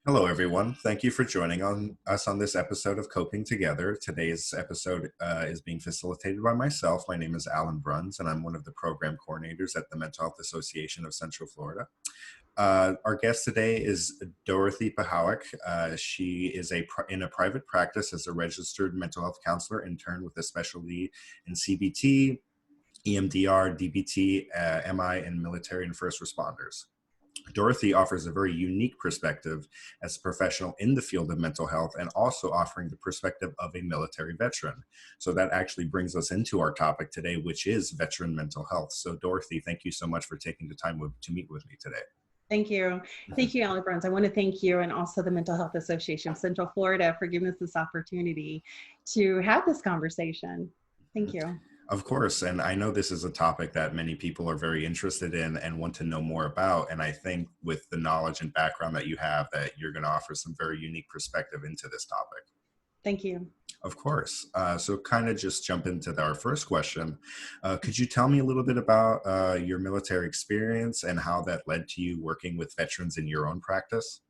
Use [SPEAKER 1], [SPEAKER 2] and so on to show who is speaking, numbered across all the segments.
[SPEAKER 1] Hello, everyone. Thank you for joining us on this episode of Coping Together. Today's episode is being facilitated by myself. My name is Alan Bruns, and I'm one of the program coordinators at the Mental Health Association of Central Florida. Our guest today is Dorothy Pehowic. She is in a private practice as a registered mental health counselor intern with a specialty in CBT, EMDR, DBT, MI, and military and first responders. Dorothy offers a very unique perspective as a professional in the field of mental health and also offering the perspective of a military veteran. So that actually brings us into our topic today, which is veteran mental health. So Dorothy, thank you so much for taking the time to meet with me today.
[SPEAKER 2] Thank you. Thank you, Alan Bruns. I want to thank you and also the Mental Health Association of Central Florida for giving us this opportunity to have this conversation. Thank you.
[SPEAKER 1] Of course, and I know this is a topic that many people are very interested in and want to know more about. And I think with the knowledge and background that you have, that you're going to offer some very unique perspective into this topic.
[SPEAKER 2] Thank you.
[SPEAKER 1] Of course. So kind of just jump into our first question. Could you tell me a little bit about your military experience and how that led to you working with veterans in your own practice?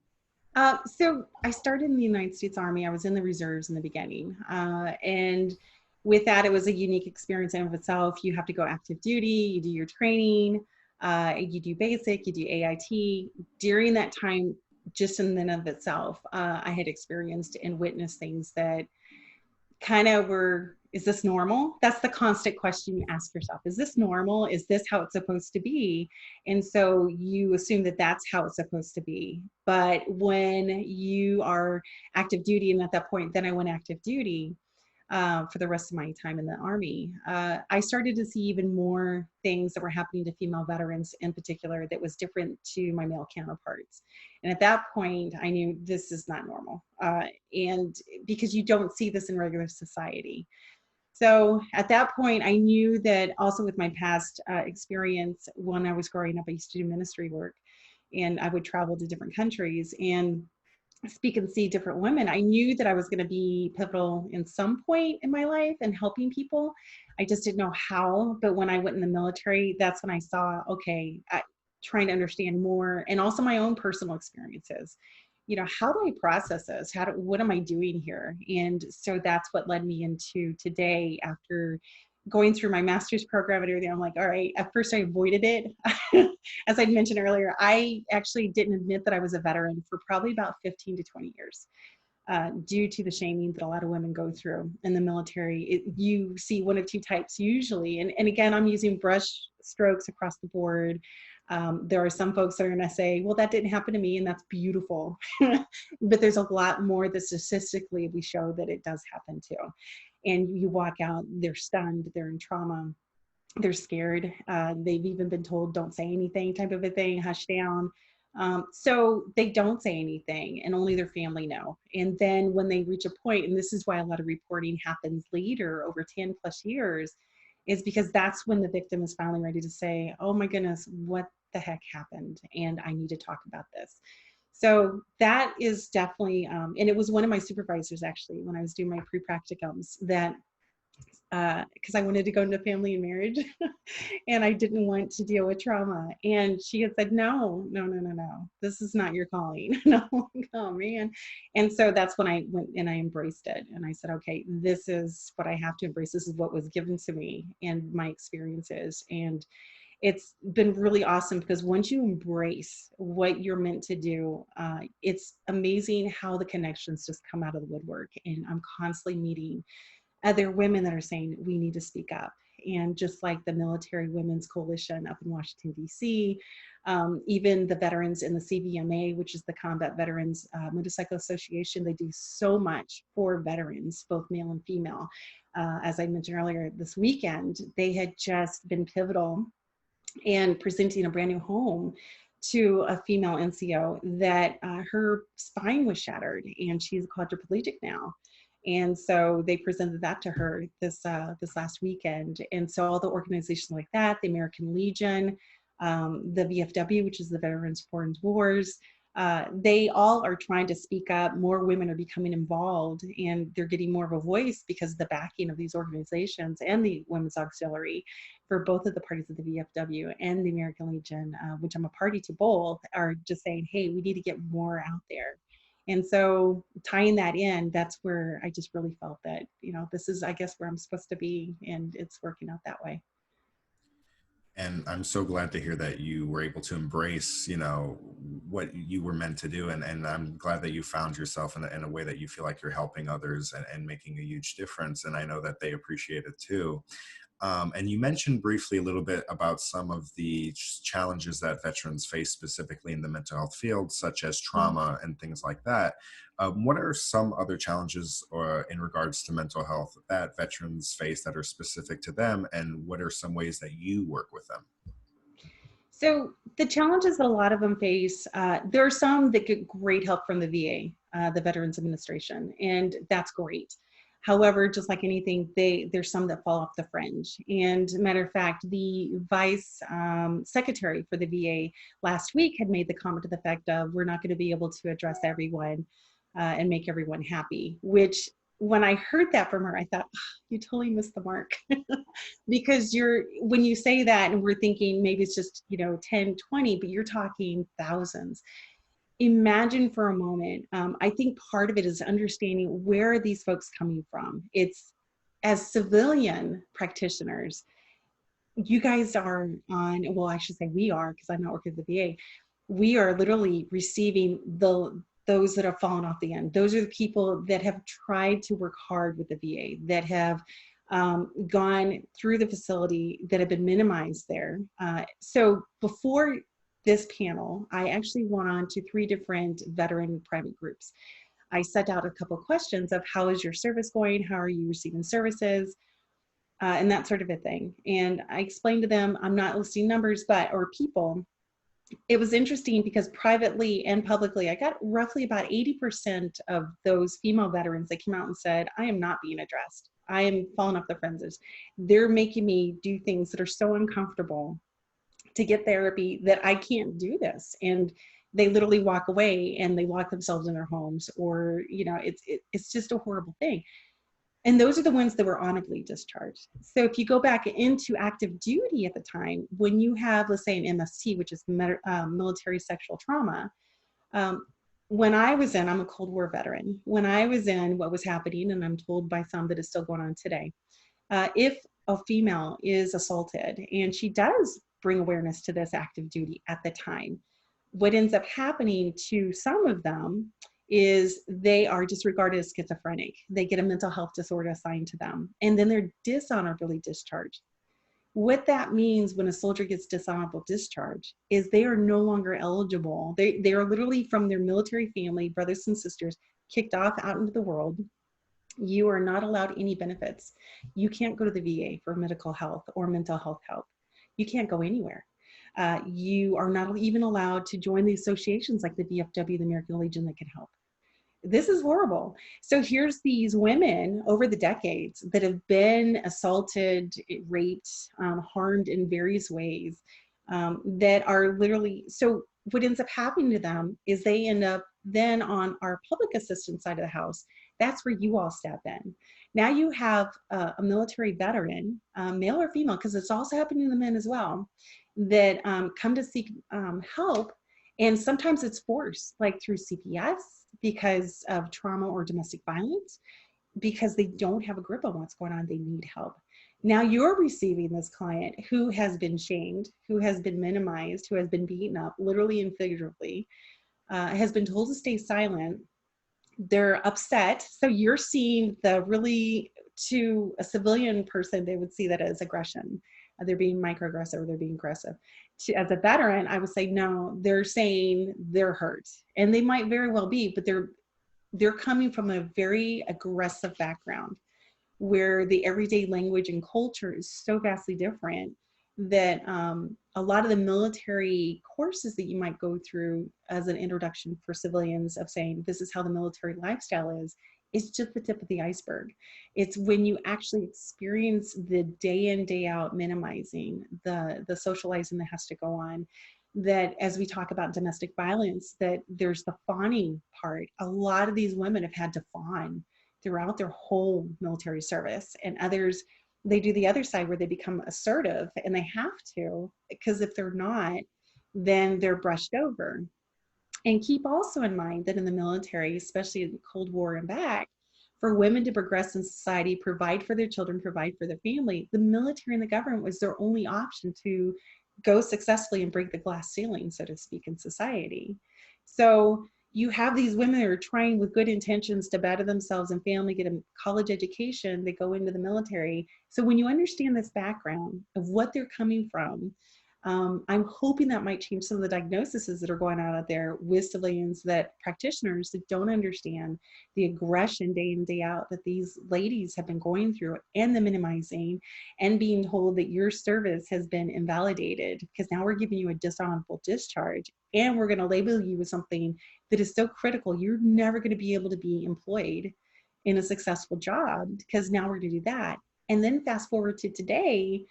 [SPEAKER 2] So I started in the United States Army. I was in the reserves in the beginning. And with that, it was a unique experience in and of itself. You have to go active duty, you do your training, you do basic, you do AIT. During that time, just in and of itself, I had experienced and witnessed things that kind of were, is this normal? That's the constant question you ask yourself. Is this normal? Is this how it's supposed to be? And so you assume that that's how it's supposed to be. But when you are active duty, and at that point, then I went active duty, for the rest of my time in the Army, I started to see even more things that were happening to female veterans in particular that was different to my male counterparts. And at that point, I knew this is not normal. And because you don't see this in regular society. So at that point, I knew that also with my past experience, when I was growing up, I used to do ministry work and I would travel to different countries and speak and see different women. I knew that I was going to be pivotal in some point in my life and helping people. I just didn't know how. But when I went in the military, that's when I saw, okay, trying to understand more and also my own personal experiences. You know, how do I process this? What am I doing here? And so that's what led me into today after going through my master's program and everything. I'm like, all right, at first I avoided it. As I mentioned earlier, I actually didn't admit that I was a veteran for probably about 15 to 20 years. Due to the shaming that a lot of women go through in the military. You see one of two types usually. And again, I'm using brush strokes across the board. There are some folks that are going to say, well, that didn't happen to me, and that's beautiful. But there's a lot more that statistically we show that it does happen too. And you walk out, they're stunned, they're in trauma, they're scared. They've even been told, don't say anything type of a thing, hush down. So they don't say anything and only their family know. And then when they reach a point, and this is why a lot of reporting happens later over 10 plus years, is because that's when the victim is finally ready to say, oh my goodness, what the heck happened? And I need to talk about this. So that is definitely, and it was one of my supervisors actually, when I was doing my pre-practicums, that because I wanted to go into family and marriage and I didn't want to deal with trauma. And she had said, no, this is not your calling. No, oh man. And so that's when I went and I embraced it. And I said, okay, this is what I have to embrace. This is what was given to me and my experiences. And it's been really awesome because once you embrace what you're meant to do, it's amazing how the connections just come out of the woodwork. And I'm constantly meeting other women that are saying we need to speak up. And just like the Military Women's Coalition up in Washington, D.C., even the veterans in the CVMA, which is the Combat Veterans Motorcycle Association, they do so much for veterans, both male and female. As I mentioned earlier, this weekend, they had just been pivotal and presenting a brand new home to a female NCO that her spine was shattered and she's quadriplegic now. And so they presented that to her this last weekend. And so all the organizations like that, the American Legion, the VFW, which is the Veterans Foreign Wars, they all are trying to speak up. More women are becoming involved and they're getting more of a voice because of the backing of these organizations and the Women's Auxiliary for both of the parties of the VFW and the American Legion, which I'm a party to both, are just saying, hey, we need to get more out there. And so tying that in, that's where I just really felt that, this is, I guess, where I'm supposed to be, and it's working out that way.
[SPEAKER 1] And I'm so glad to hear that you were able to embrace, what you were meant to do. And I'm glad that you found yourself in a way that you feel like you're helping others and making a huge difference. And I know that they appreciate it too. And you mentioned briefly a little bit about some of the challenges that veterans face specifically in the mental health field, such as
[SPEAKER 2] Mhm.
[SPEAKER 1] trauma and things like that. What are some other challenges in regards to mental health that veterans face that are specific to them? And what are some ways that you work with them?
[SPEAKER 2] So the challenges that a lot of them face, there are some that get great help from the VA, the Veterans Administration, and that's great. However, just like anything, there's some that fall off the fringe. And matter of fact, the vice secretary for the VA last week had made the comment to the effect of, we're not going to be able to address everyone and make everyone happy, which when I heard that from her, I thought, "Oh, you totally missed the mark." Because when you say that and we're thinking maybe it's just 10, 20, but you're talking thousands. Imagine for a moment. I think part of it is understanding where are these folks coming from. It's as civilian practitioners, you guys are on, well, I should say we are, because I'm not working at the VA. We are literally receiving those that have fallen off the end. Those are the people that have tried to work hard with the VA, that have gone through the facility, that have been minimized there. So before this panel, I actually went on to 3 different veteran private groups. I set out a couple of questions of, how is your service going? How are you receiving services? And that sort of a thing. And I explained to them, I'm not listing numbers, or people. It was interesting because privately and publicly, I got roughly about 80% of those female veterans that came out and said, I am not being addressed. I am falling off the fences. They're making me do things that are so uncomfortable to get therapy that I can't do this. And they literally walk away and they lock themselves in their homes, or, it's just a horrible thing. And those are the ones that were honorably discharged. So if you go back into active duty at the time, when you have, let's say, an MST, which is military sexual trauma, um, when I was in, I'm a Cold War veteran. When I was in, what was happening, and I'm told by some that is still going on today, if a female is assaulted, and she does bring awareness to this active duty at the time, what ends up happening to some of them is they are disregarded as schizophrenic. They get a mental health disorder assigned to them, and then they're dishonorably discharged. What that means when a soldier gets dishonorable discharge is they are no longer eligible. They are literally, from their military family, brothers and sisters, kicked off out into the world. You are not allowed any benefits. You can't go to the VA for medical health or mental health help. You can't go anywhere. You are not even allowed to join the associations like the VFW, the American Legion, that can help. This is horrible. So here's these women over the decades that have been assaulted, raped, harmed in various ways, that are literally, so what ends up happening to them is they end up then on our public assistance side of the house. That's where you all step in. Now you have a military veteran, male or female, because it's also happening to men as well, that come to seek help. And sometimes it's forced, like through CPS, because of trauma or domestic violence, because they don't have a grip on what's going on. They need help. Now you're receiving this client who has been shamed, who has been minimized, who has been beaten up, literally and figuratively, has been told to stay silent. They're upset. So you're seeing to a civilian person, they would see that as aggression. They're being microaggressive, or they're being aggressive. As a veteran, I would say, no, they're saying they're hurt. And they might very well be, but they're coming from a very aggressive background, where the everyday language and culture is so vastly different that a lot of the military courses that you might go through as an introduction for civilians, of saying this is how the military lifestyle is just the tip of the iceberg. It's when you actually experience the day in, day out minimizing, the socializing that has to go on, that as we talk about domestic violence, that there's the fawning part. A lot of these women have had to fawn throughout their whole military service, and others, they do the other side where they become assertive, and they have to, because if they're not, then they're brushed over. And keep also in mind that in the military, especially in the Cold War and back, for women to progress in society, provide for their children, provide for their family, the military and the government was their only option to go successfully and break the glass ceiling, so to speak, in society. So you have these women that are trying with good intentions to better themselves and family, get a college education, they go into the military. So when you understand this background of what they're coming from, I'm hoping that might change some of the diagnoses that are going on out there with civilians, that practitioners that don't understand the aggression day in, day out that these ladies have been going through, and the minimizing and being told that your service has been invalidated because now we're giving you a dishonorable discharge and we're going to label you with something that is so critical. You're never going to be able to be employed in a successful job because now we're going to do that. And then fast forward to today,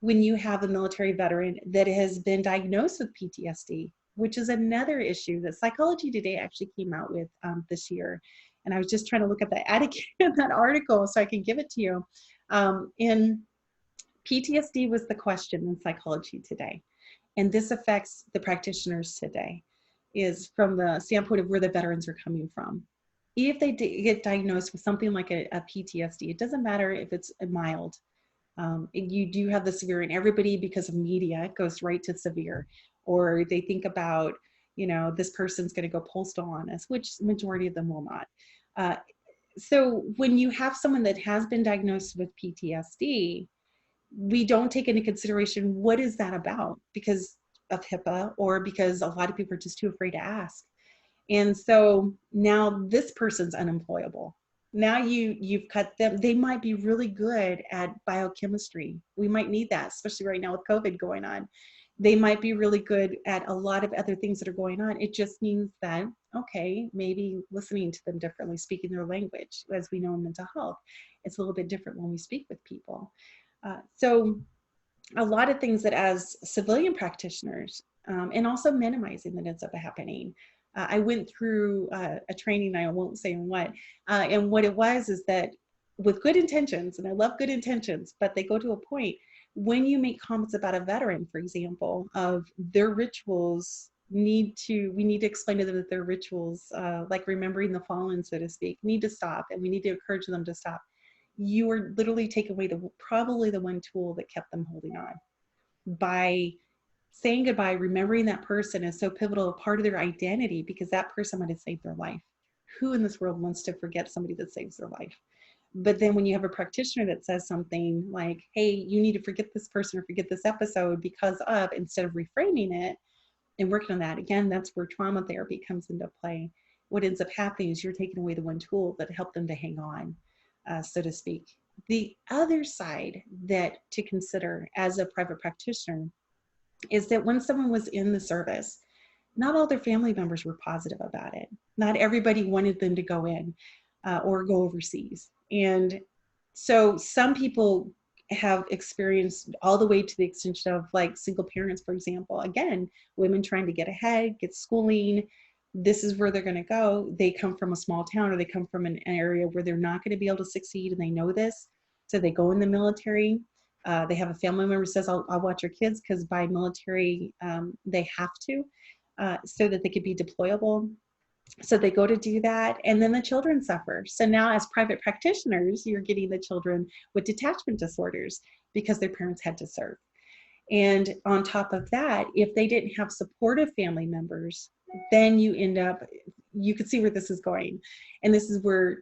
[SPEAKER 2] when you have a military veteran that has been diagnosed with PTSD, which is another issue that Psychology Today actually came out with this year. And I was just trying to look at the etiquette in that article so I can give it to you. In PTSD was the question in Psychology Today. And this affects the practitioners today, is from the standpoint of where the veterans are coming from. If they get diagnosed with something like a PTSD, it doesn't matter if it's mild. You do have the severe, and everybody, because of media, goes right to severe, or they think about, you know, this person's going to go postal on us, which majority of them will not. So when you have someone that has been diagnosed with PTSD, we don't take into consideration what is that about because of HIPAA, or because a lot of people are just too afraid to ask. And so now this person's unemployable. Now you've cut them. They might be really good at biochemistry. We might need that, especially right now with COVID going on. They might be really good at a lot of other things that are going on. It just means that, okay, maybe listening to them differently, speaking their language, as we know in mental health, it's a little bit different when we speak with people. So a lot of things that as civilian practitioners, and also minimizing that ends up happening. I went through a training, I won't say what, and what it was is that with good intentions, and I love good intentions, but they go to a point when you make comments about a veteran, for example, of their rituals we need to explain to them that their rituals, like remembering the fallen, so to speak, need to stop, and we need to encourage them to stop. You are literally taking away probably the one tool that kept them holding on. By saying goodbye, remembering that person is so pivotal, a part of their identity, because that person might have saved their life. Who in this world wants to forget somebody that saves their life? But then when you have a practitioner that says something like, hey, you need to forget this person or forget this episode because of, instead of reframing it and working on that, again, that's where trauma therapy comes into play. What ends up happening is you're taking away the one tool that helped them to hang on, so to speak. The other side that to consider as a private practitioner is that when someone was in the service, not all their family members were positive about it. Not everybody wanted them to go in or go overseas. And so some people have experienced all the way to the extension of like single parents, for example. Again, women trying to get ahead, get schooling. This is where they're going to go. They come from a small town, or they come from an area where they're not going to be able to succeed, and they know this. So they go in the military. They have a family member who says, I'll watch your kids, because by military, they have to, so that they could be deployable. So they go to do that, and then the children suffer. So now as private practitioners, you're getting the children with detachment disorders because their parents had to serve. And on top of that, if they didn't have supportive family members, then you end up, you could see where this is going. And this is where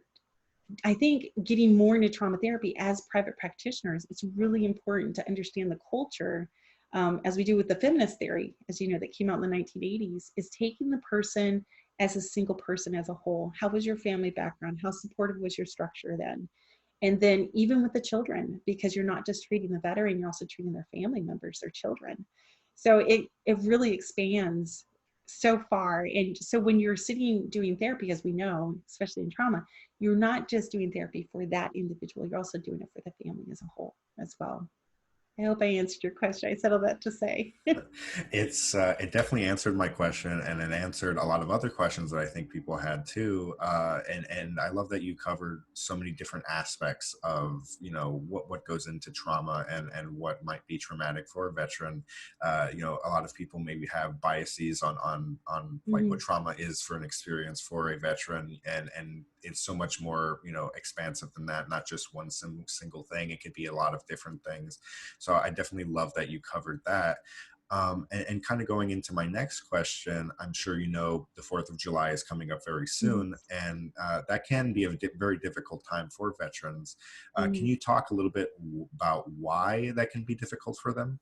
[SPEAKER 2] I think getting more into trauma therapy as private practitioners, it's really important to understand the culture, as we do with the feminist theory, as you know, that came out in the 1980s, is taking the person as a single person as a whole. How was your family background? How supportive was your structure then? And then even with the children, because you're not just treating the veteran, you're also treating their family members, their children. So it really expands so far. And so when you're sitting doing therapy, as we know, especially in trauma, you're not just doing therapy for that individual, you're also doing it for the family as a whole as well. I hope I answered your question. I said all that to say.
[SPEAKER 1] It definitely answered my question, and it answered a lot of other questions that I think people had too. And I love that you covered so many different aspects of, you know, what goes into trauma and what might be traumatic for a veteran. You know, a lot of people maybe have biases on like what
[SPEAKER 2] Mhm.
[SPEAKER 1] trauma is for an experience for a veteran, and it's so much more, you know, expansive than that. Not just one single thing. It could be a lot of different things. So I definitely love that you covered that. And kind of going into my next question, I'm sure you know the 4th of July is coming up very soon,
[SPEAKER 2] Yes.
[SPEAKER 1] and that can be a very difficult time for veterans. Can
[SPEAKER 2] Mhm.
[SPEAKER 1] you talk a little bit about why that can be difficult for them?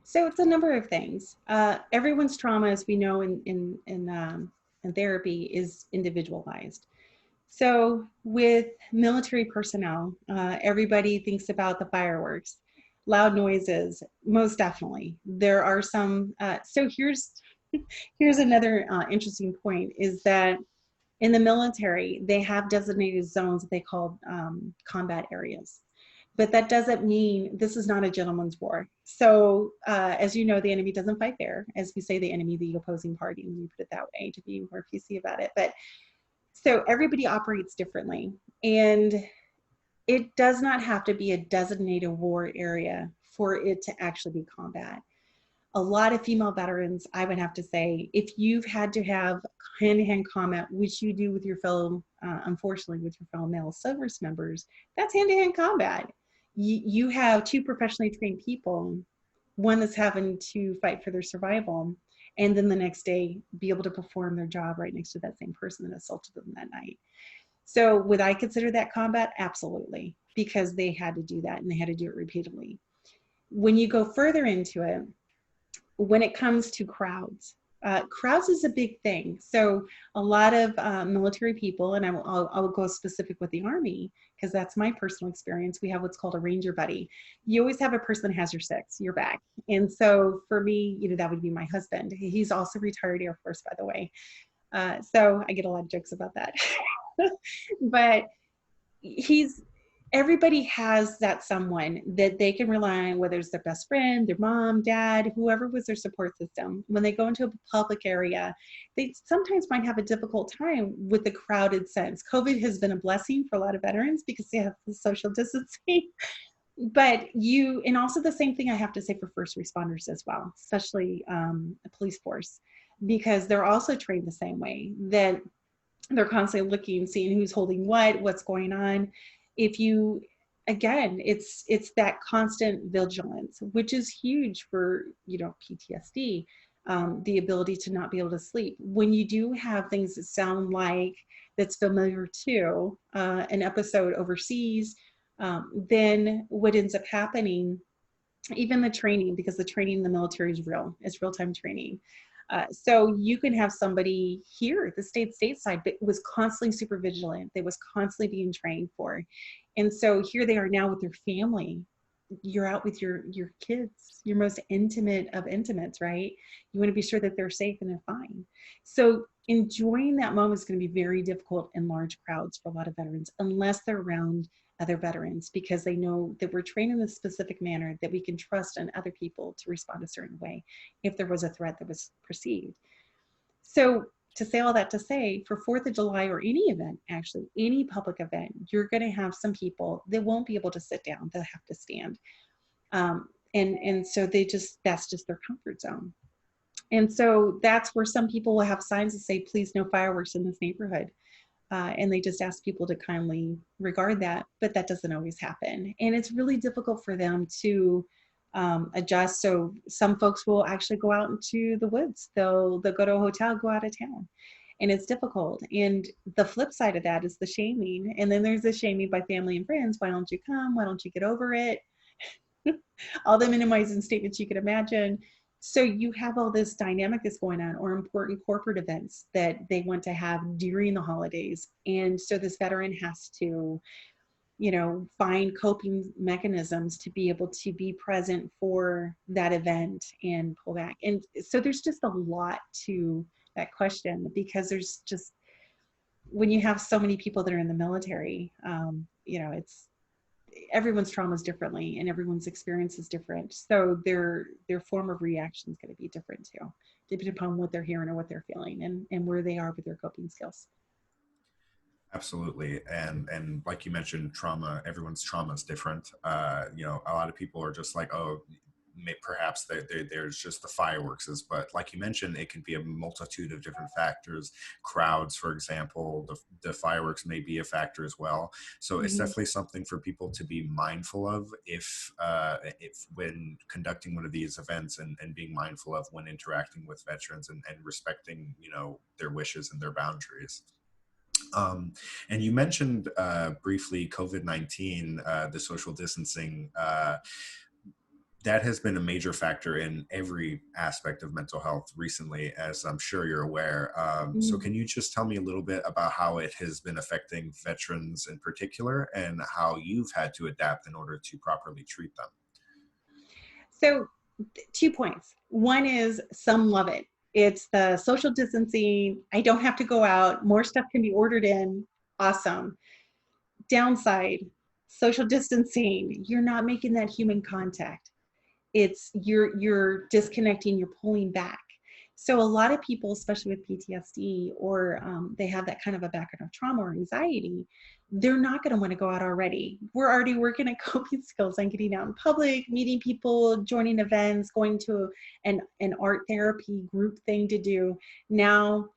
[SPEAKER 2] So it's a number of things. Everyone's trauma, as we know in therapy, is individualized. So with military personnel, everybody thinks about the fireworks, loud noises. Most definitely, there are some. So here's another interesting point: is that in the military, they have designated zones that they call combat areas. But that doesn't mean this is not a gentleman's war. So, as you know, the enemy doesn't fight fair. As we say, the enemy, the opposing party, when you put it that way, to be more PC about it. But so everybody operates differently. And it does not have to be a designated war area for it to actually be combat. A lot of female veterans, I would have to say, if you've had to have hand-to-hand combat, which you do with your fellow, unfortunately, with your fellow male service members, that's hand-to-hand combat. You have two professionally trained people, one that's having to fight for their survival, and then the next day be able to perform their job right next to that same person that assaulted them that night. So would I consider that combat? Absolutely, because they had to do that and they had to do it repeatedly. When you go further into it, when it comes to crowds, crowds is a big thing. So a lot of military people, and I'll go specific with the Army because that's my personal experience. We have what's called a ranger buddy. You always have a person that has your six, your back. And so for me, you know, that would be my husband. He's also retired Air Force, by the way. So I get a lot of jokes about that. But he's everybody has that someone that they can rely on, whether it's their best friend, their mom, dad, whoever was their support system. When they go into a public area, they sometimes might have a difficult time with the crowded sense. COVID has been a blessing for a lot of veterans because they have the social distancing. But and also the same thing I have to say for first responders as well, especially the police force, because they're also trained the same way, that they're constantly looking, seeing who's holding what's going on. If you, again, it's that constant vigilance, which is huge for, you know, PTSD, the ability to not be able to sleep. When you do have things that sound like, that's familiar to an episode overseas, then what ends up happening, even the training, because the training in the military is real, it's real-time training. So you can have somebody here at the stateside, but was constantly super vigilant. They was constantly being trained for. And so here they are now with their family. You're out with your kids, your most intimate of intimates, right? You want to be sure that they're safe and they're fine. So enjoying that moment is going to be very difficult in large crowds for a lot of veterans, unless they're around other veterans, because they know that we're trained in a specific manner that we can trust in other people to respond a certain way if there was a threat that was perceived. So to say all that to say, for 4th of July or any event, actually, any public event, you're going to have some people that won't be able to sit down, they'll have to stand. And so that's just their comfort zone. And so that's where some people will have signs that say, please no fireworks in this neighborhood. And they just ask people to kindly regard that, but that doesn't always happen. And it's really difficult for them to adjust. So some folks will actually go out into the woods. They'll go to a hotel, go out of town. And it's difficult. And the flip side of that is the shaming. And then there's the shaming by family and friends. Why don't you come? Why don't you get over it? All the minimizing statements you could imagine. So you have all this dynamic that's going on, or important corporate events that they want to have during the holidays. And so this veteran has to, you know, find coping mechanisms to be able to be present for that event and pull back. And so there's just a lot to that question, because there's just, when you have so many people that are in the military, you know, everyone's trauma is differently and everyone's experience is different. So their form of reaction is going to be different too, depending upon what they're hearing or what they're feeling and where they are with their coping skills.
[SPEAKER 1] Absolutely. And like you mentioned, trauma, everyone's trauma is different. You know, a lot of people are just like, oh, perhaps there's just the fireworks is, but like you mentioned, it can be a multitude of different factors. Crowds, for example, the fireworks may be a factor as well. So it's
[SPEAKER 2] Mm-hmm.
[SPEAKER 1] definitely something for people to be mindful of if when conducting one of these events, and being mindful of when interacting with veterans, and respecting, you know, their wishes and their boundaries. And you mentioned briefly COVID-19, the social distancing. That has been a major factor in every aspect of mental health recently, as I'm sure you're aware. So
[SPEAKER 2] Mm-hmm.
[SPEAKER 1] can you just tell me a little bit about how it has been affecting veterans in particular, and how you've had to adapt in order to properly treat them?
[SPEAKER 2] So 2 points. One is some love it. It's the social distancing. I don't have to go out. More stuff can be ordered in. Awesome. Downside, social distancing. You're not making that human contact. It's you're disconnecting, you're pulling back. So a lot of people, especially with PTSD, or they have that kind of a background of trauma or anxiety, they're not going to want to go out already. We're already working at coping skills on getting out in public, meeting people, joining events, going to an art therapy group thing to do. Now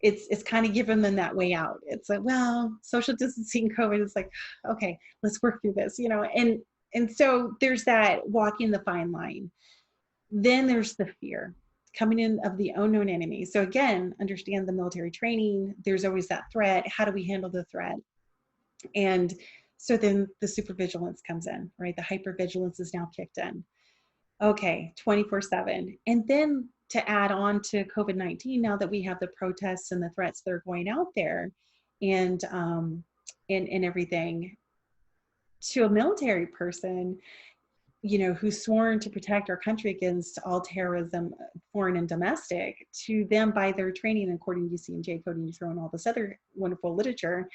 [SPEAKER 2] it's kind of giving them that way out. It's like, well, social distancing, COVID is like, okay, let's work through this, you know, and so there's that walking the fine line. Then there's the fear coming in of the unknown enemy. So again, understand the military training. There's always that threat. How do we handle the threat? And so then the supervigilance comes in, right? The hypervigilance is now kicked in. Okay, 24/7. And then to add on to COVID-19, now that we have the protests and the threats that are going out there, and and everything, to a military person, you know, who's sworn to protect our country against all terrorism, foreign and domestic, to them by their training, according to UCMJ, coding, throw and all this other wonderful literature.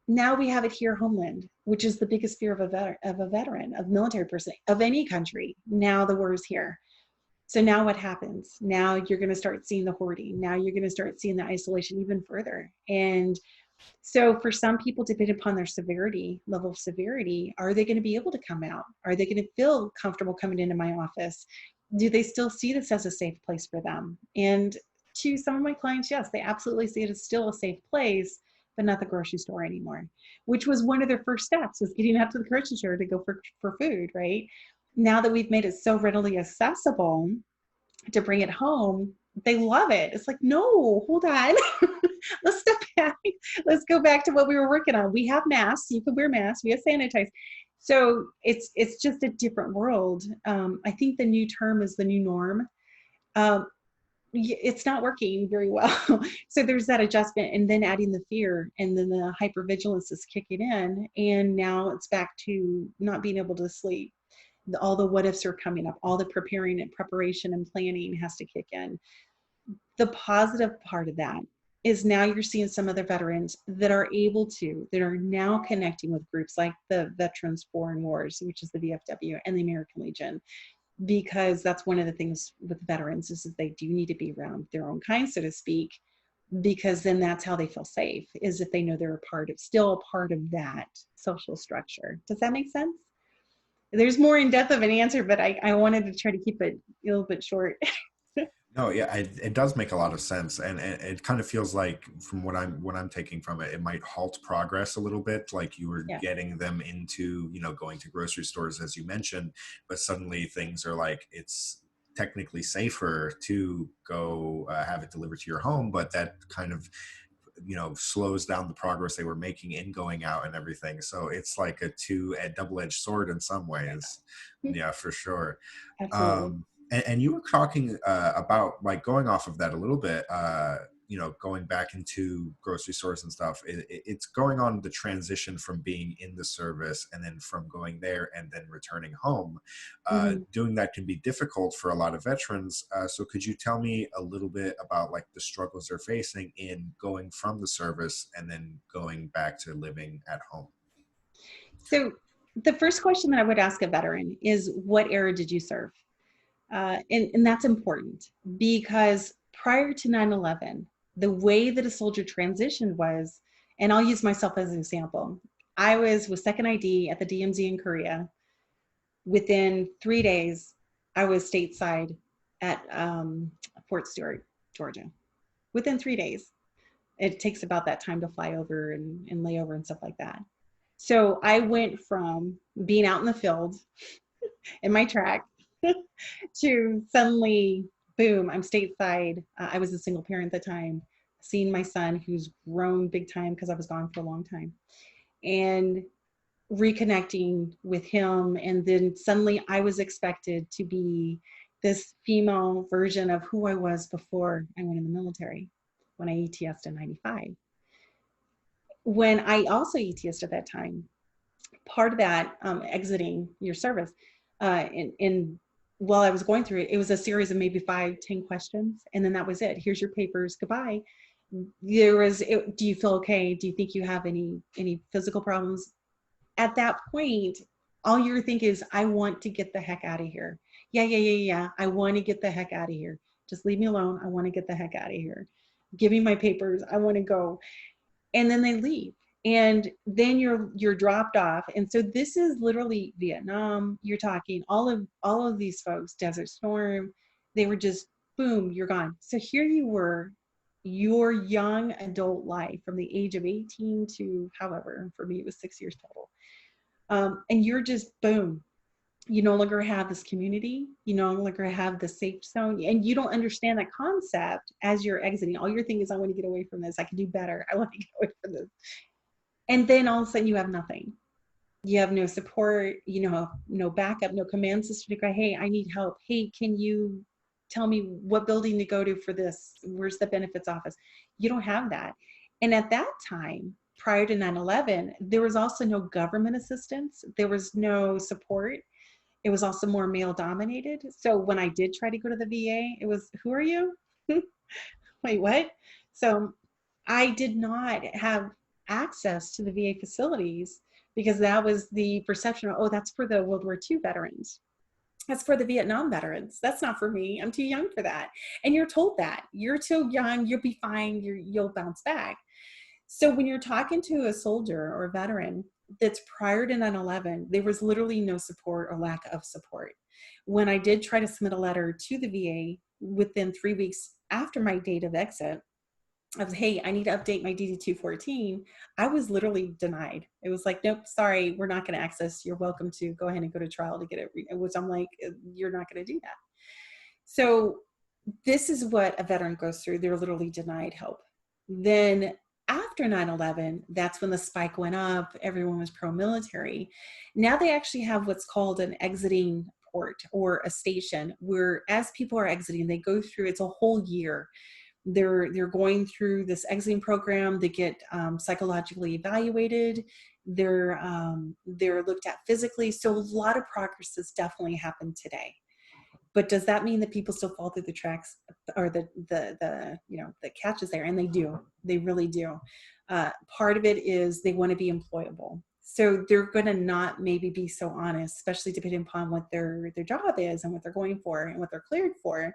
[SPEAKER 2] Now we have it here, homeland, which is the biggest fear of a veteran, of military person, of any country. Now the war is here. So now what happens? Now you're going to start seeing the hoarding. Now you're going to start seeing the isolation even further. And so for some people, depending upon their severity, level of severity, are they going to be able to come out? Are they going to feel comfortable coming into my office? Do they still see this as a safe place for them? And to some of my clients, yes, they absolutely see it as still a safe place, but not the grocery store anymore, which was one of their first steps, was getting out to the grocery store to go for food, right? Now that we've made it so readily accessible to bring it home, they love it. It's like, no, hold on. Let's step back. Let's go back to what we were working on. We have masks. You can wear masks. We have sanitize. So it's just a different world. I think the new term is the new norm. Um, it's not working very well. So there's that adjustment, and then adding the fear, and then the hypervigilance is kicking in, and now it's back to not being able to sleep. All the what ifs are coming up. All the preparing and preparation and planning has to kick in. The positive part of that is now you're seeing some other veterans that are able to, that are now connecting with groups like the Veterans Foreign Wars, which is the VFW, and the American Legion, because that's one of the things with veterans is that they do need to be around their own kind, so to speak, because then that's how they feel safe, is if they know they're still a part of that social structure. Does that make sense? There's more in depth of an answer, but I wanted to try to keep it a little bit short.
[SPEAKER 1] No, yeah, it does make a lot of sense, and it kind of feels like, from what I'm taking from it, it might halt progress a little bit. Like you were
[SPEAKER 2] Yeah.
[SPEAKER 1] getting them into, you know, going to grocery stores, as you mentioned, but suddenly things are like, it's technically safer to go have it delivered to your home, but that kind of, you know, slows down the progress they were making in going out and everything. So it's like a double-edged sword in some ways. Yeah, for sure.
[SPEAKER 2] Absolutely.
[SPEAKER 1] And you were talking about, like, going off of that a little bit, you know, going back into grocery stores and stuff. It's going on the transition from being in the service and then from going there and then returning home.
[SPEAKER 2] Mhm.
[SPEAKER 1] Doing that can be difficult for a lot of veterans. So could you tell me a little bit about, like, the struggles they're facing in going from the service and then going back to living at home?
[SPEAKER 2] So the first question that I would ask a veteran is, what era did you serve? And that's important because prior to 9/11, the way that a soldier transitioned was, and I'll use myself as an example. I was with second ID at the DMZ in Korea. Within 3 days, I was stateside at Fort Stewart, Georgia. Within 3 days. It takes about that time to fly over and lay over and stuff like that. So I went from being out in the field in my track to suddenly, boom, I'm stateside. I was a single parent at the time, seeing my son who's grown big time because I was gone for a long time, and reconnecting with him. And then suddenly I was expected to be this female version of who I was before I went in the military when I ETS'd in 95. When I also ETS'd at that time, part of that exiting your service, in while I was going through it, it was a series of maybe 5, 10 questions, and then that was it. Here's your papers. Goodbye. There was, do you feel okay? Do you think you have any physical problems? At that point, all you're thinking is, I want to get the heck out of here. Yeah. I want to get the heck out of here. Just leave me alone. I want to get the heck out of here. Give me my papers. I want to go. And then they leave, and then you're dropped off. And so this is literally Vietnam. You're talking all of these folks, Desert Storm, they were just, boom, you're gone. So here you were, your young adult life from the age of 18 to, however, for me it was 6 years total, and you're just, boom, you no longer have this community, you no longer have the safe zone, and you don't understand that concept as you're exiting. All you're thinking is, I want to get away from this. I can do better. I want to get away from this. And then all of a sudden you have nothing. You have no support, no backup, no command system to go, hey, I need help. Hey, can you tell me what building to go to for this? Where's the benefits office? You don't have that. And at that time, prior to 9/11, there was also no government assistance. There was no support. It was also more male dominated. So when I did try to go to the VA, it was, who are you? Wait, what? So I did not have access to the VA facilities because that was the perception of, oh, that's for the World War II veterans. That's for the Vietnam veterans. That's not for me. I'm too young for that. And you're told that. You're too young. You'll be fine. You'll bounce back. So when you're talking to a soldier or a veteran that's prior to 9/11, there was literally no support or lack of support. When I did try to submit a letter to the VA within 3 weeks after my date of exit, I was, hey, I need to update my DD-214. I was literally denied. It was like, nope, sorry, we're not going to access. You're welcome to go ahead and go to trial to get it. Which I'm like, you're not going to do that. So this is what a veteran goes through. They're literally denied help. Then after 9/11, that's when the spike went up. Everyone was pro-military. Now they actually have what's called an exiting port or a station where as people are exiting, they go through, it's a whole year. They're going through this exiting program. They get psychologically evaluated. They're looked at physically. So a lot of progress has definitely happened today. But does that mean that people still fall through the tracks, or the catch is there? And they do. They really do. Part of it is they want to be employable. So they're going to not maybe be so honest, especially depending upon what their job is and what they're going for and what they're cleared for.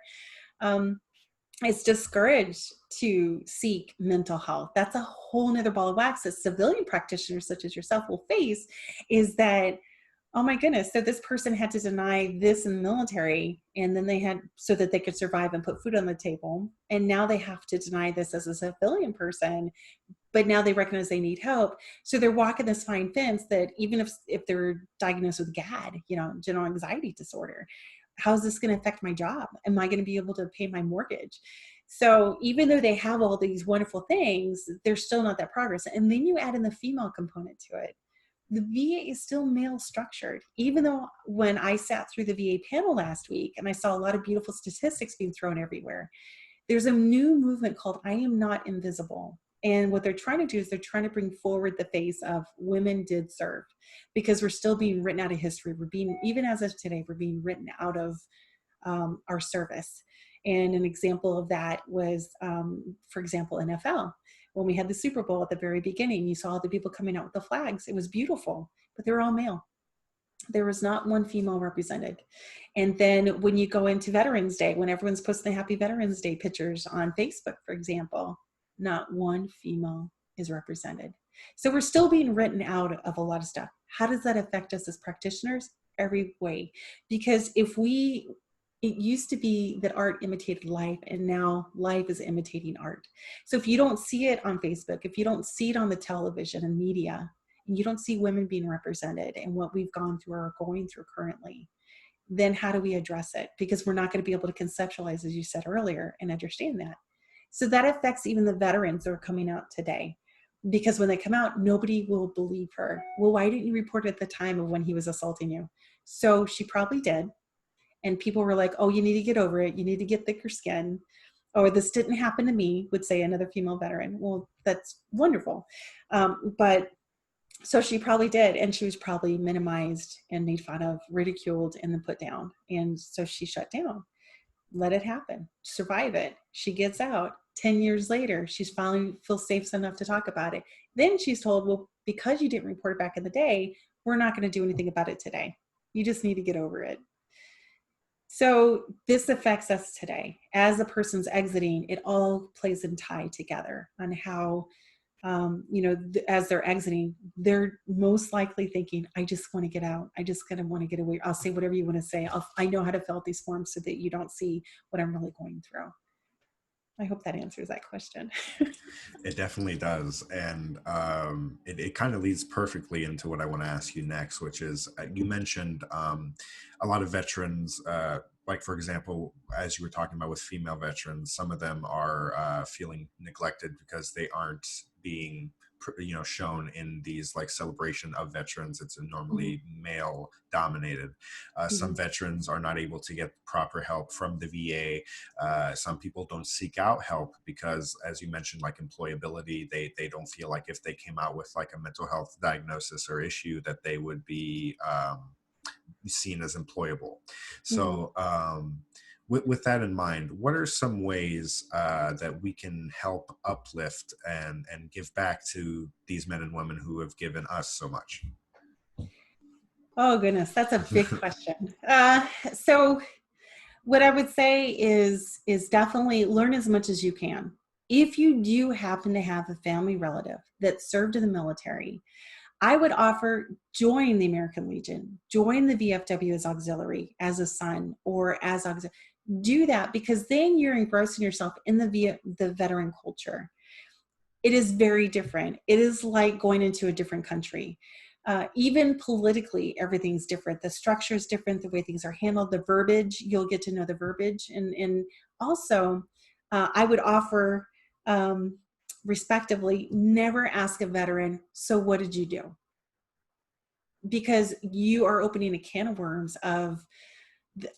[SPEAKER 2] It's discouraged to seek mental health. That's a whole nother ball of wax that civilian practitioners such as yourself will face, is that, oh my goodness, so this person had to deny this in the military, and then they had, so that they could survive and put food on the table. And now they have to deny this as a civilian person, but now they recognize they need help. So they're walking this fine fence that even if they're diagnosed with GAD, general anxiety disorder, how's this going to affect my job? Am I going to be able to pay my mortgage? So even though they have all these wonderful things, there's still not that progress. And then you add in the female component to it. The VA is still male structured, even though when I sat through the VA panel last week and I saw a lot of beautiful statistics being thrown everywhere, there's a new movement called I Am Not Invisible. And what they're trying to do is they're trying to bring forward the face of women did serve, because we're still being written out of history. We're being, even as of today, we're being written out of our service. And an example of that was, for example, NFL. When we had the Super Bowl at the very beginning, you saw all the people coming out with the flags. It was beautiful. but they were all male. There was not one female represented. And then when you go into Veterans Day, when everyone's posting Happy Veterans Day pictures on Facebook, for example, not one female is represented. So we're still being written out of a lot of stuff. How does that affect us as practitioners? Every way. Because it used to be that art imitated life, and now life is imitating art. So if you don't see it on Facebook, if you don't see it on the television and media, and you don't see women being represented and what we've gone through or are going through currently, then how do we address it? Because we're not going to be able to conceptualize, as you said earlier, and understand that. So that affects even the veterans that are coming out today. Because when they come out, nobody will believe her. Well, why didn't you report at the time of when he was assaulting you? So she probably did. And people were like, oh, you need to get over it. You need to get thicker skin. Or this didn't happen to me, would say another female veteran. Well, that's wonderful. But so she probably did. And she was probably minimized and made fun of, ridiculed, and then put down. And so she shut down. Let it happen. Survive it. She gets out. 10 years later, she's finally feels safe enough to talk about it. Then she's told, well, because you didn't report it back in the day, we're not going to do anything about it today. You just need to get over it. So this affects us today. As a person's exiting, it all plays in tie together on how, as they're exiting, they're most likely thinking, I just want to get out. I just kind of want to get away. I'll say whatever you want to say. I know how to fill out these forms so that you don't see what I'm really going through. I hope that answers that question.
[SPEAKER 1] It definitely does. And it kind of leads perfectly into what I want to ask you next, which is you mentioned a lot of veterans, like, for example, as you were talking about with female veterans, some of them are feeling neglected because they aren't being shown in these like celebration of veterans. It's normally male dominated. Some veterans are not able to get proper help from the VA. Some people don't seek out help because, as you mentioned, like employability, they don't feel like if they came out with like a mental health diagnosis or issue that they would be seen as employable. So with that in mind, what are some ways that we can help uplift and give back to these men and women who have given us so much?
[SPEAKER 2] Oh, goodness, that's a big question. So what I would say is definitely learn as much as you can. If you do happen to have a family relative that served in the military, I would offer join the American Legion, join the VFW as auxiliary, as a son, or as auxiliary. Do that, because then you're engrossing yourself in the veteran culture. It is very different. It is like going into a different country. Even politically, everything's different. The structure is different. The way things are handled, the verbiage, you'll get to know the verbiage. And also, I would offer, respectively, never ask a veteran, so what did you do? Because you are opening a can of worms of,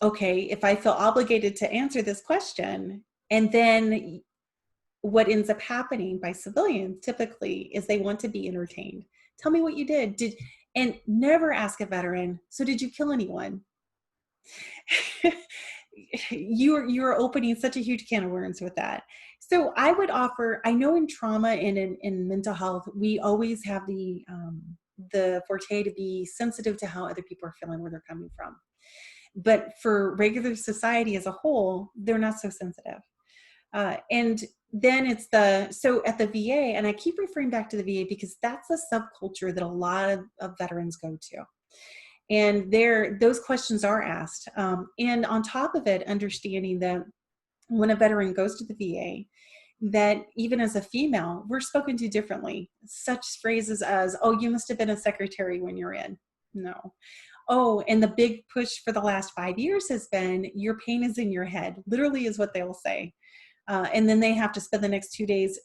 [SPEAKER 2] okay, if I feel obligated to answer this question, and then what ends up happening by civilians typically is they want to be entertained. Tell me what you did. And never ask a veteran, so did you kill anyone? You're opening such a huge can of worms with that. So I would offer, I know in trauma and in mental health, we always have the forte to be sensitive to how other people are feeling, where they're coming from. But for regular society as a whole, they're not so sensitive. And then it's so at the VA, and I keep referring back to the VA because that's a subculture that a lot of veterans go to. And those questions are asked. And on top of it, understanding that when a veteran goes to the VA, that even as a female, we're spoken to differently. Such phrases as, oh, you must have been a secretary when you're in. No. Oh, and the big push for the last 5 years has been, your pain is in your head, literally is what they'll say. And then they have to spend the next 2 days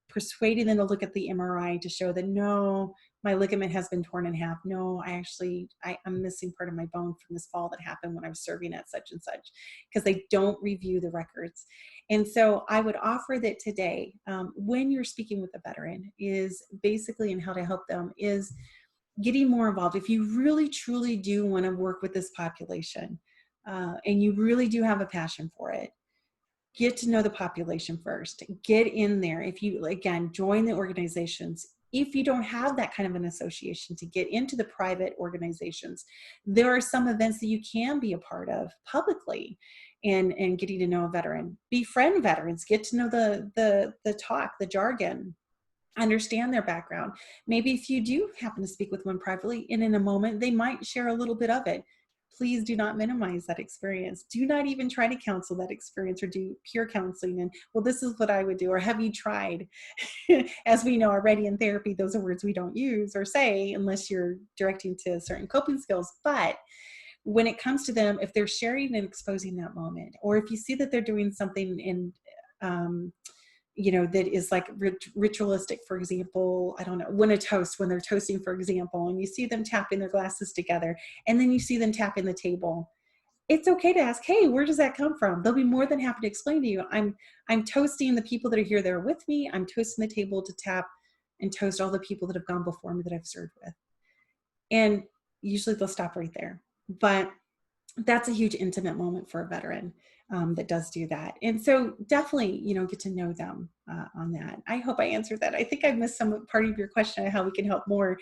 [SPEAKER 2] persuading them to look at the MRI to show that, no, my ligament has been torn in half. No, I'm missing part of my bone from this fall that happened when I was serving at such and such, because they don't review the records. And so I would offer that today, when you're speaking with a veteran, is basically, and how to help them is getting more involved. If you really, truly do want to work with this population, and you really do have a passion for it, get to know the population first. Get in there. If you, again, join the organizations, If you don't have that kind of an association to get into the private organizations, there are some events that you can be a part of publicly, and getting to know a veteran. Befriend veterans, get to know the talk, the jargon, understand their background. Maybe if you do happen to speak with one privately and in a moment, they might share a little bit of it. Please do not minimize that experience. Do not even try to counsel that experience or do peer counseling and, well, this is what I would do, or have you tried? As we know already in therapy, those are words we don't use or say unless you're directing to certain coping skills. But when it comes to them, if they're sharing and exposing that moment, or if you see that they're doing something in, that is like ritualistic, for example, I don't know, when they're toasting, for example, and you see them tapping their glasses together, and then you see them tapping the table, it's okay to ask, hey, where does that come from? They'll be more than happy to explain to you. I'm toasting the people that are here that are with me. I'm toasting the table to tap and toast all the people that have gone before me that I've served with. And usually they'll stop right there. But that's a huge intimate moment for a veteran that does do that. And so definitely, get to know them on that. I hope I answered that. I think I missed some part of your question on how we can help more.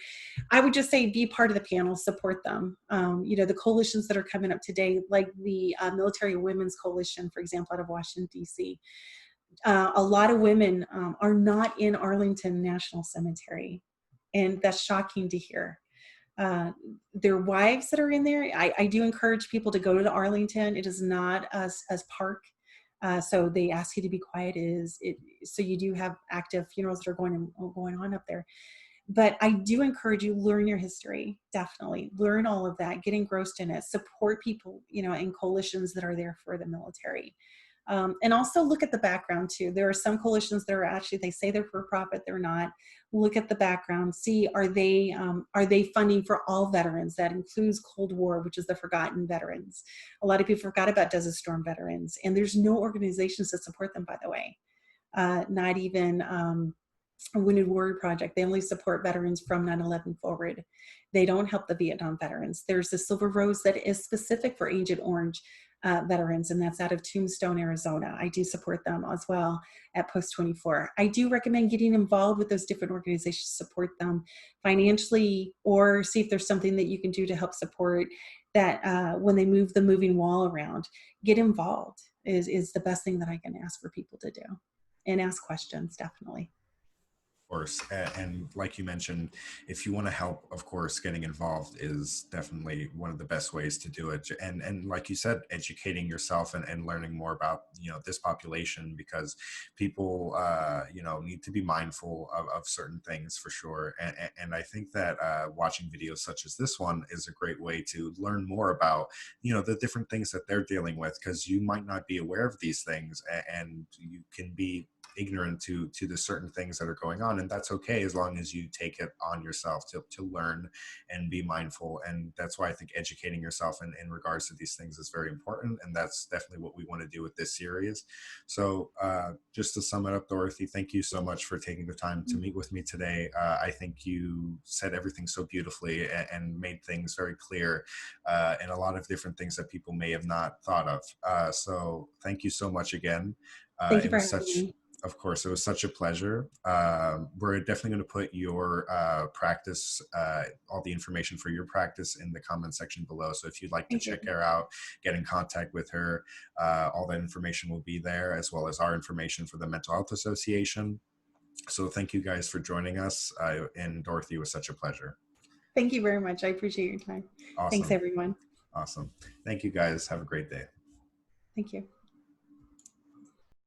[SPEAKER 2] I would just say be part of the panel, support them. The coalitions that are coming up today, like the Military Women's Coalition, for example, out of Washington, D.C. A lot of women are not in Arlington National Cemetery, and that's shocking to hear. Their wives that are in there. I do encourage people to go to the Arlington. It is not as park. So they ask you to be quiet. So you do have active funerals that are going on up there. But I do encourage you, learn your history. Definitely learn all of that. Get engrossed in it. Support people, in coalitions that are there for the military. And also look at the background too. There are some coalitions that are actually, they say they're for profit, they're not. Look at the background, see, are they funding for all veterans? That includes Cold War, which is the forgotten veterans. A lot of people forgot about Desert Storm veterans, and there's no organizations that support them, by the way. Not even Wounded Warrior Project. They only support veterans from 9/11 forward. They don't help the Vietnam veterans. There's the Silver Rose that is specific for Agent Orange veterans, and that's out of Tucson, Arizona. I do support them as well at Post 24. I do recommend getting involved with those different organizations, support them financially, or see if there's something that you can do to help support that when they move the moving wall around. Get involved is the best thing that I can ask for people to do, and ask questions, definitely.
[SPEAKER 1] Course. And like you mentioned, if you want to help, of course, getting involved is definitely one of the best ways to do it. And like you said, educating yourself and learning more about, this population, because people, need to be mindful of certain things for sure. And I think that watching videos such as this one is a great way to learn more about, the different things that they're dealing with, because you might not be aware of these things, and you can be ignorant to the certain things that are going on, and that's okay, as long as you take it on yourself to learn and be mindful. And that's why I think educating yourself in regards to these things is very important, and that's definitely what we want to do with this series. So just to sum it up, Dorothy, thank you so much for taking the time to meet with me today. I think you said everything so beautifully and made things very clear, and a lot of different things that people may have not thought of. So thank you so much again.
[SPEAKER 2] Thank you
[SPEAKER 1] It
[SPEAKER 2] for
[SPEAKER 1] was
[SPEAKER 2] having
[SPEAKER 1] such
[SPEAKER 2] me.
[SPEAKER 1] Of course, it was such a pleasure. We're definitely going to put your practice, all the information for your practice in the comment section below. So if you'd like to
[SPEAKER 2] Thank you.
[SPEAKER 1] check her out, get in contact with her, all that information will be there, as well as our information for the Mental Health Association. So thank you guys for joining us. And Dorothy, it was such a pleasure.
[SPEAKER 2] Thank you very much. I appreciate your time. Thanks,
[SPEAKER 1] Awesome.
[SPEAKER 2] everyone.
[SPEAKER 1] Awesome. Thank you guys. Have a great day.
[SPEAKER 2] Thank you.